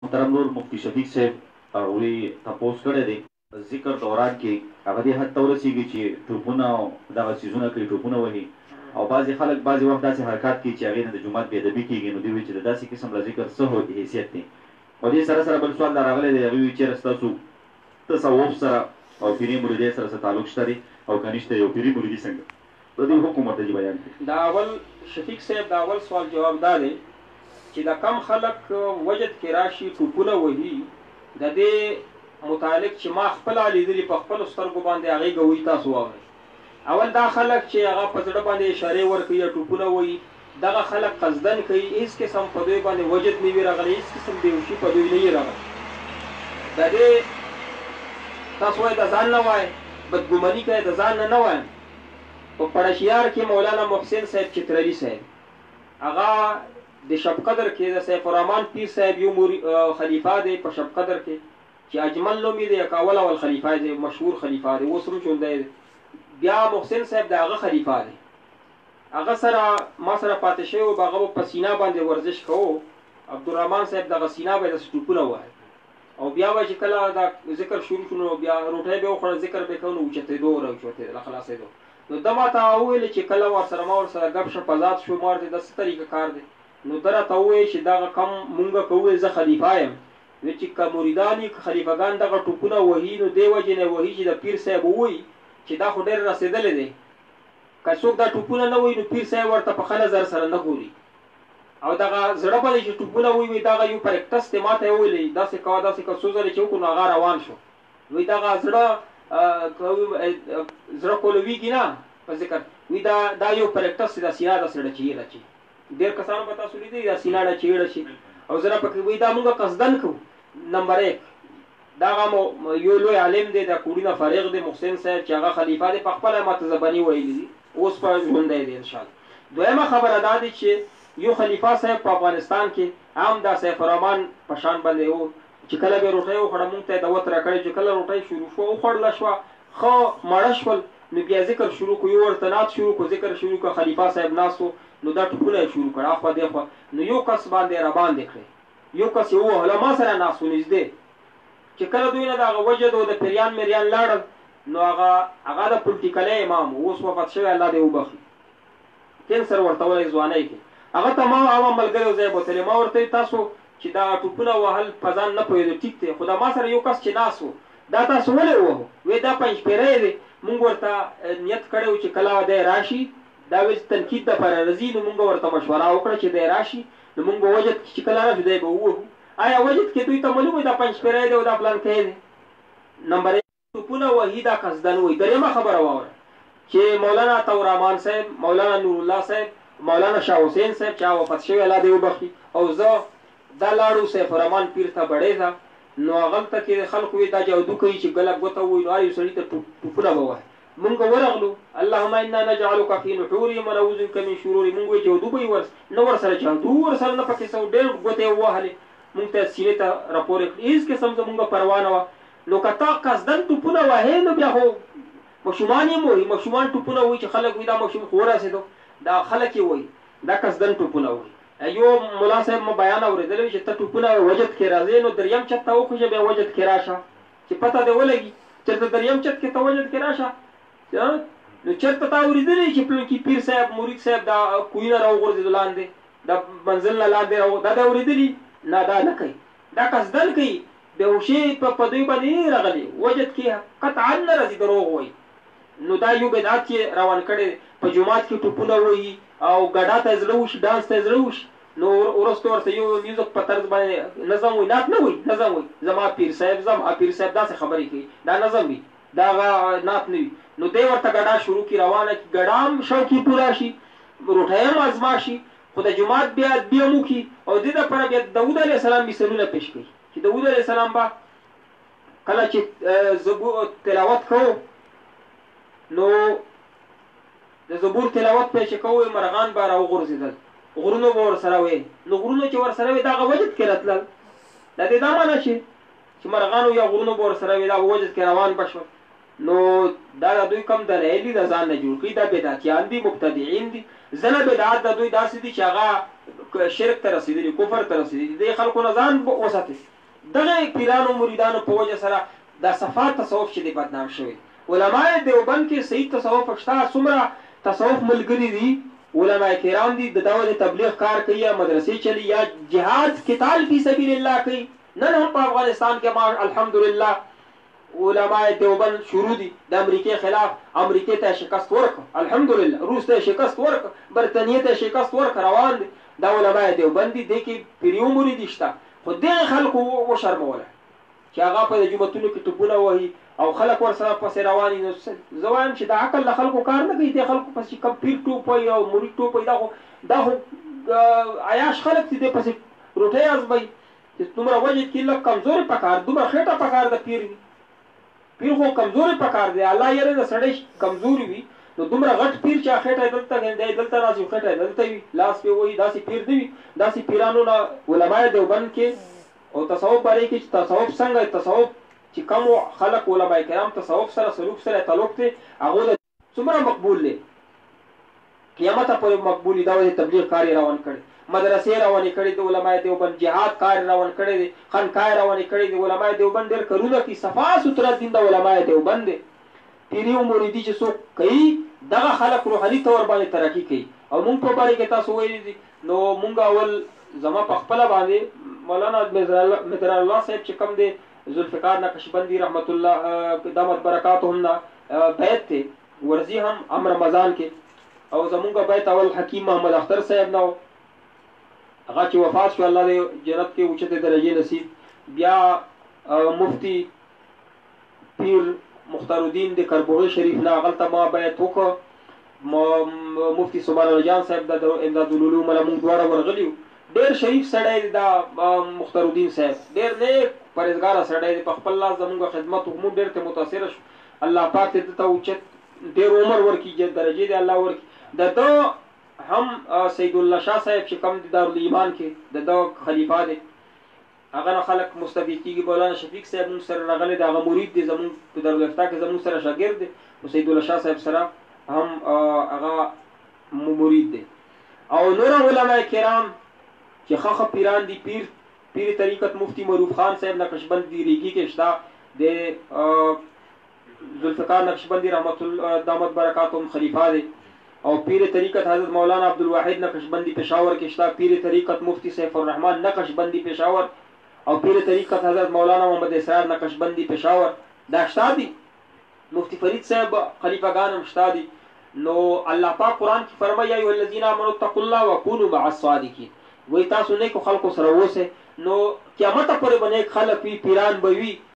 محترم نور مفتی شفیق صاحب هغوی تپوس کړی دی ذکر دوران کې هغه دې حد ته ورسېږي چې ټوپونه او دغه څیزونه کوي ټوپونه وهي او بعضې خلک بعضې وخت داسې حرکات کوي چې هغې نه د جومات بېادبي کېږي نو دوی وایي چې د داسې قسم له ذکر څه حیثیت دی او دې سره سره بل سوال دا راغلی دی هغوی وایي چېرې ستاسو تصوف سره او پیري مریدۍ سره څه تعلق شته دی او که نشته یو پیري مریدي څنګه د دې حکم ورته دې بیان کړي. دا اول شفیق صاحب دا اول سوال جواب دا دی چې دا کم خلک وجد کې راشي ټوپونه وهي د دې متعلق چې ما خپله لیدلي په خپلو سترګو باندې هغې ګوي تاسو واورئ. اول دا خلک چې هغه په زړه باندې اشارې ورکوي یا ټوپونه وهي دغه خلک قصدن کوي هېڅ قسم په دوی باندې وجد نه وي راغلی هېڅ قسم بېهوشي په دوی نه وي راغلی. د دې تاسو وایئ د ځان نه وایئ بدګماني کوئ د ځان نه وایم. په پړشیار کې مولانا محسن صاحب چترالي صاحب هغه د شب قدر کې د سیف الرحمن پیر صاحب یو خلیفه دی په شب قدر کې چې اجمل نوم یې دی اول اول خلیفه دی مشهور خلیفه دی اوس هم ژوندی دی. بیا محسن صاحب د هغه خلیفه دی هغه سره ما سره پاتې شوی و هغه په سینه باندې ورزش کوو عبدالرحمن صاحب دغه سینه به یې داسې ټوپونه ووهل او بیا به چې کله دا ذکر شروع شو نو بیا روټۍ به یې وخوړه ذکر به یې کوو نو اوچتېدو راوچتېدله خلاصېدو. نو ده ما ته وویل چې کله ورسره ما ورسره ګپ شپ ازاد شو ما ورته د څه طریقه کار دی نو ده راته وویل چې دغه کم مونږ کوو زه خلیفه یم نو چې که مریدان یي که خلیفهګان دغه ټوپونه وهي نو دې وجې نه وهي چې د پیر صاحب ووایي چې دا خو ډېر رسېدلی دی که څوک دا ټوپونه نه وایي نو پیر صاحب ورته په ښه نظر سره نه ګوري او دغه زړه باندې چې ټوپونه ووایي دغه یو پرکټس دی ما ته یې وویلې داسې کوه داسې که څو ځلې چې وکړو نو هغه روان شو. وایي دغه زړه کولویږي نه په ذکر وی دا یو پرکټس دا سینه داسې ډچېږي ډچې ډېر کسانو به تاسو لیدلي دا سینه ډچېږي ډچې او زه راپکې وایي دا مونږ قصدن کوو. نمبر 1 دغه یو لوی عالم دی د کوړي نه فارغ دی محسن صاحب چې هغه خلیفه دی په خپله ماته زباني ویلي دي اوس په ژوندی دی انشاءالله. دویمه خبره دا دی چې یو خلیفه صاحب په افغانستان کې هم دا سیف الرحمن په شان باندې و چې کله به روټۍ وخوړه مونږ ته یې دعوت راکړی چې کله روټۍ شروع شوه وخوړله شوه ښه مړه شول نو بیا ذکر شروع کو یو ورته نعت شروع کو ذکر شروع کو خلیفه صاحب ناست و نو دا ټوپونه یې شروع کړه اخوا دېخوا نو یو کس باندې را باندې کړی یو کس یې ووهله ما سره ناست و نږدې چې کله دوی نه د هغه وجد او د پیریان میریان لاړل نو هغه د پلټیکلی امام اوس وفات شوی الله دې وبخي کینسر ورته ولی ځوانۍ کې هغه ته ما عوام ملګرو ځای بوتلې ما ورته تاسو چې دا ټوپونه وهل په ځان نه پوهېدو ټیک دی خو دا ما سره یو کس چې ناست و دا تاسو ولې ووهو وایي دا پنجپیری دی مونږ ورته نیت کړی و چې کله دی راشي دا وایي تنقید دپاره راځي نو مونږ ورته مشوره وکړه چې دی راشي نو مونږ به وجد چې کله راشو دی به ووهو. آیا وجد کې دوی ته معلوم وي دا پنجپیری دی او دا پلانکی دی. نمبر 1 ټوپونه وهي دا قصدن وایي. درېیمه خبره واوره چې مولانا عطاءالرحمن صاحب مولانا نورالله صاحب مولانا شاه حسین صاحب چې هغه وفات شوی الله دې وبخي او زه دا لاړو سیف الرحمن پیر ته بړې ته نو هغلته کې خلکو وایي دا جادو کوي چې ګله ګوته ووایي نو هر یو سړي ته ټوپونه به وهي. مونږ ورغلو اللهم انا نجعلک فی نحورهم ونعوذ بک من شرورهم مونږ وایي جادو به یې نه ورسره جادو ورسره نه پکې څه ډېر ګوتې یې ووهلې مونږ ته سینې ته راپورې کړي هېڅ قسم زمونږ پروا نه وه. نو که تا قصدن ټوپونه وهې نو بیا خو ماشومان یې وایي ماشومان ټوپونه وایي چې خلک وایي دا ماشوم خو ورسېدو دا خلک یې وایي دا قصدن ټوپونه وایي. یو ملا صاحب ما بیان اورېدلی چې ته ټوپونه وجد کې راځې نو دریم چت ته وخوږه بیا وجد کې راشه چې پته دې ولګي چېرته دریم چت کې ته وجد کې راشه نو چېرته تا اورېدلی چې پلونکي پیر صاحب مرید صاحب دا کوی نه راوغورځېدو لاندې د منزل نه لاندې دا دې اورېدلي نه دا نه کوي دا قصدن کوي بېهوشي په دوی باندې نه راغلي وجد کې قطعا نه راځي دروغ وایي. نو دا یو بدعت چې روان کړی په جومات کې ټوپونه وایي او ګډا ته زړه وشي ډانس ته زړه وشي نو وروسته ورته یو میوزیک په طرز باندې نظم وایي نعت نه وایي نظم وایي زما پیر صاحب داسې خبرې کوي دا نظم وي دا نعت نه وي نو دی ورته ګډا شروع کړي روانه کړي ګډا هم شوقي پوره شي روټۍ هم ازما شي خو د جومات بیا هم وکړي او دې دپاره بیا داود علیه السلام مثالونه پیش کوي چې داود علیه السلام به کله چې تلاوت کوو نو د زبور تلاوت پې چې کوو مرغان به راوغورځېدل غرونو به ورسره وې نو غرونو چې ورسره وې دا هغه وجد کې راتلل دا دې دا معنی چې مرغانو یا غرونو به ورسره وې دا به وجد کې روان به شول نو دا د دوی کم دلایل دي د ځان نه جوړ کړي دا بدعتیان دي مبتدعین دي ځنه بدعت د دوی داسې دي چې هغه شرک ته رسېدلي کفر ته رسېدلي دې خلکو نه ځان وساتي دغه پیرانو مریدانو په وجه سره دا صفا تصوف چې دی بدنام شوی. علماء دیوبند کې صحیح تصوف شته، څومره تصوف ملګري دي علماء کرام دي، د دعوت تبلیغ کار کوي یا مدرسې چلی یا جهاد قتال فی سبیل الله کوي. نن هم په افغانستان کې ما الحمدلله علماء دیوبند شروع دي د امریکای خلاف. امریکای ته شکست ورکړه الحمدلله، روس ته شکست ورکړه، برتانیې ته شکست ورکړه، روان دي. دا علماء دیوبند دي، د کې پیریو مرید شته. خو دغه خلکو وشرموله چې هغه په جوماتونو کې ټوپونه وهي او خلک ورسره پسې روان دي. نو زه وایم چې د عقل له خلکو کار نه کوي، د خلکو پسې کوم پیر ټوپ وایي او مرید ټوپ وایي. دا خو عیاش خلک دي، د پسې روټۍ ازموي چې دومره وجد کې لږ کمزوري پکار، دومره خېټه پکار د پیر وي. پیر خو کمزوري پکار دی، الله یې نه سړی کمزوري وي نو دومره غټ پیر چې خېټه دلته دی دلته راځي خېټه دلته وي لاس په وایي. داسې پیر دی، داسې پیرانو نه علماء دیوبند کې او تصوف باندې کې تصوف څنګه تصوف چې کوم خلک علماء کرام تصوف سره سلوک سره تعلق دی هغه څومره مقبول دی، قیامت پورې مقبولي. دا د تبلیغ کار روان کړي، مدرسې روانې کړي د علماء دیوبند، جهاد کار روان کړي دي، خانقاه روانې کړي دي علماء دیوبند. ډېر کارونه کوي، صفا سوتره دین د علماء دیوبند دی. پیری او مریدي چې څوک کوي دغه خلک روحاني طور باندې ترقي کوي. او موږ په باره کې تاسو ویلي دي، نو موږ اول زما په خپله باندې مولانا مدرار الله صاحب چې کوم دی ذوالفقار نقشبندي رحمت الله دامت برکاتهم نه بیت دی ورزي هم ام رمضان کې، او زمونږ بیت اول حکیم محمد اختر صاحب نه هغه چې وفات شو، الله دې جنت کې اوچته درجه نصیب. بیا مفتی پیر مختار الدین د کربوغی شریف نه غلطه ما بیت وکړه. مفتی سبحان الله جان صاحب د امداد العلوم موږ دواړه ورغلیو. ډېر شریف سړی دا مختار الدین صاحب، ډېر نیک پرهیزګاره سړی دی، په خپل لاس زموږ خدمت وکړو، ډېر ته متاثره شو. الله پاک دې ته اوچت ډېر عمر ورکړي، درجې دې الله ورکړي. د ده هم سید الله شاه صاحب چې کوم د دارالایمان کې د ده خلیفه دی، هغه نه خلک مستفید کېږي. مولانا شفیق صاحب موږ سره راغلی دی، هغه مرید دی زموږ په دارالافتا کې، زموږ سره شاګرد دی. او سید الله شاه صاحب سره هم هغه مرید دی. او نور علماء کرام چې ښه پیران دي، پیر طریقت مفتی معروف خان صاحب نقشبند دی ریګي کې شته، د ذوالفقار نقشبندی رحمت الله دامت برکاتهم خلیفہ دی. او پیر طریقت حضرت مولانا عبدالواحد نقشبندی پشاور کې شته، پیر طریقت مفتی سیف الرحمن نقشبندی پشاور، او پیر طریقت حضرت مولانا محمد اسرار نقشبندی پشاور. دا شته دي. مفتی فرید صاحب خلیفګان هم شته دي. نو الله پاک قرآن کې فرمایي یا ایها الذین آمنوا اتقوا الله وکونوا مع الصادقین، وای تاسو نیکو خلکو سره اوسئ. نو قیامت پورې به نیک خلک وي، پیران به وي،